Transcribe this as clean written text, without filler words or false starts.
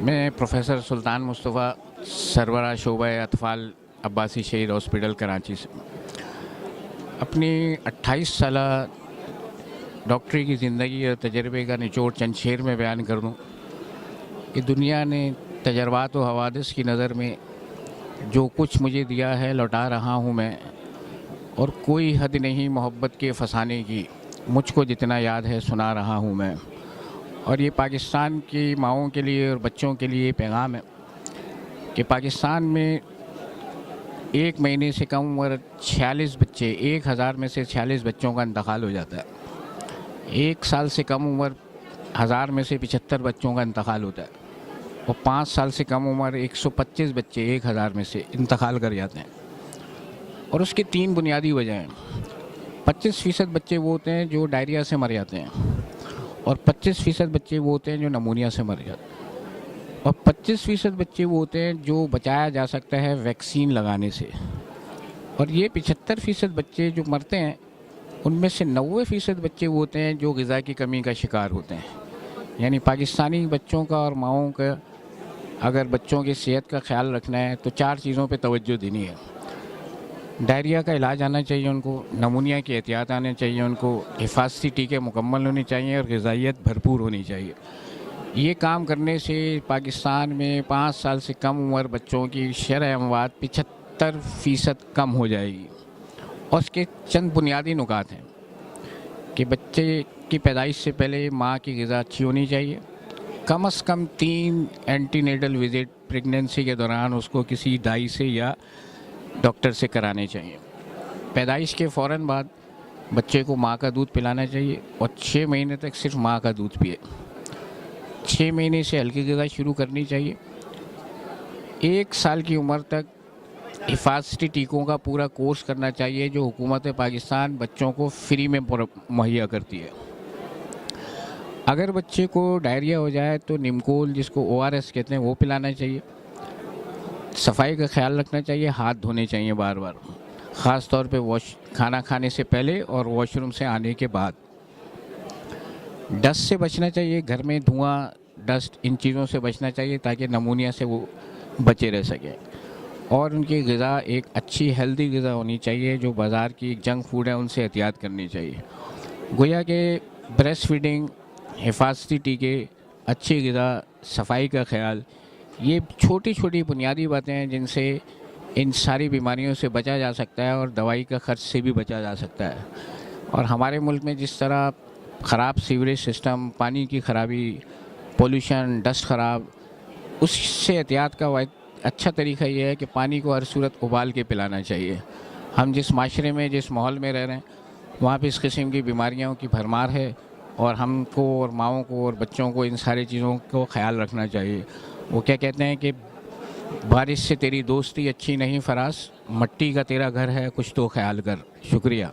میں پروفیسر سلطان مصطفیٰ سربراہ شعبہ اطفال عباسی شہید ہاسپٹل کراچی سے اپنی 28 سالہ ڈاکٹری کی زندگی اور تجربے کا نچوڑ چند شعر میں بیان کر دوں کہ دنیا نے تجربات و حوادث کی نظر میں جو کچھ مجھے دیا ہے لوٹا رہا ہوں میں، اور کوئی حد نہیں محبت کے فسانے کی، مجھ کو جتنا یاد ہے سنا رہا ہوں میں۔ اور یہ پاکستان کی ماؤں کے لیے اور بچوں کے لیے پیغام ہے کہ پاکستان میں ایک مہینے سے کم عمر 46 بچے، 1000 میں سے 46 بچوں کا انتقال ہو جاتا ہے۔ ایک سال سے کم عمر 1000 میں سے 75 بچوں کا انتقال ہوتا ہے، اور 5 سال سے کم عمر 125 بچے 1000 میں سے انتقال کر جاتے ہیں۔ اور اس کی 3 بنیادی وجہ ہیں۔ 25% بچے وہ ہوتے ہیں جو ڈائریا سے مر جاتے ہیں، اور 25% بچے وہ ہوتے ہیں جو نمونیا سے مر جاتے ہیں، اور 25% بچے وہ ہوتے ہیں جو بچایا جا سکتا ہے ویکسین لگانے سے۔ اور یہ 75% بچے جو مرتے ہیں ان میں سے 90% بچے وہ ہوتے ہیں جو غذا کی کمی کا شکار ہوتے ہیں۔ یعنی پاکستانی بچوں کا اور ماؤں کا اگر بچوں کی صحت کا خیال رکھنا ہے تو 4 چیزوں پہ توجہ دینی ہے۔ ڈائریا کا علاج آنا چاہیے ان کو، نمونیا کی احتیاط آنے چاہیے ان کو، حفاظتی ٹیکے مکمل ہونے چاہیے، اور غذائیت بھرپور ہونی چاہیے۔ یہ کام کرنے سے پاکستان میں 5 سال سے کم عمر بچوں کی شرح اموات 75% کم ہو جائے گی۔ اور اس کے چند بنیادی نکات ہیں کہ بچے کی پیدائش سے پہلے ماں کی غذا اچھی ہونی چاہیے، کم از کم 3 اینٹی نیٹل وزٹ پریگننسی کے دوران اس کو کسی دائی سے یا ڈاکٹر سے کرانے چاہیے۔ پیدائش کے فوراً بعد بچے کو ماں کا دودھ پلانا چاہیے، اور 6 مہینے تک صرف ماں کا دودھ پیے۔ 6 مہینے سے ہلکی غذا شروع کرنی چاہیے۔ 1 سال کی عمر تک حفاظتی ٹیکوں کا پورا کورس کرنا چاہیے جو حکومت پاکستان بچوں کو فری میں مہیا کرتی ہے۔ اگر بچے کو ڈائریا ہو جائے تو نمکول، جس کو ORS کہتے ہیں، وہ پلانا چاہیے۔ صفائی کا خیال رکھنا چاہیے، ہاتھ دھونے چاہیے بار بار، خاص طور پہ کھانا کھانے سے پہلے اور واش روم سے آنے کے بعد۔ ڈسٹ سے بچنا چاہیے، گھر میں دھواں، ڈسٹ، ان چیزوں سے بچنا چاہیے تاکہ نمونیا سے وہ بچے رہ سکیں۔ اور ان کی غذا ایک اچھی ہیلدی غذا ہونی چاہیے، جو بازار کی جنک فوڈ ہے ان سے احتیاط کرنی چاہیے۔ گویا کہ بریسٹ فیڈنگ، حفاظتی ٹیکے، اچھی غذا، صفائی کا خیال، یہ چھوٹی چھوٹی بنیادی باتیں ہیں جن سے ان ساری بیماریوں سے بچا جا سکتا ہے، اور دوائی کا خرچ سے بھی بچا جا سکتا ہے۔ اور ہمارے ملک میں جس طرح خراب سیوریج سسٹم، پانی کی خرابی، پولوشن، ڈسٹ خراب، اس سے احتیاط کا اچھا طریقہ یہ ہے کہ پانی کو ہر صورت ابال کے پلانا چاہیے۔ ہم جس معاشرے میں، جس ماحول میں رہ رہے ہیں، وہاں پہ اس قسم کی بیماریوں کی بھرمار ہے، اور ہم کو اور ماؤں کو اور بچوں کو ان ساری چیزوں کو خیال رکھنا چاہیے۔ وہ کیا کہتے ہیں کہ بارش سے تیری دوستی اچھی نہیں فراز، مٹی کا تیرا گھر ہے کچھ تو خیال کر۔ شکریہ۔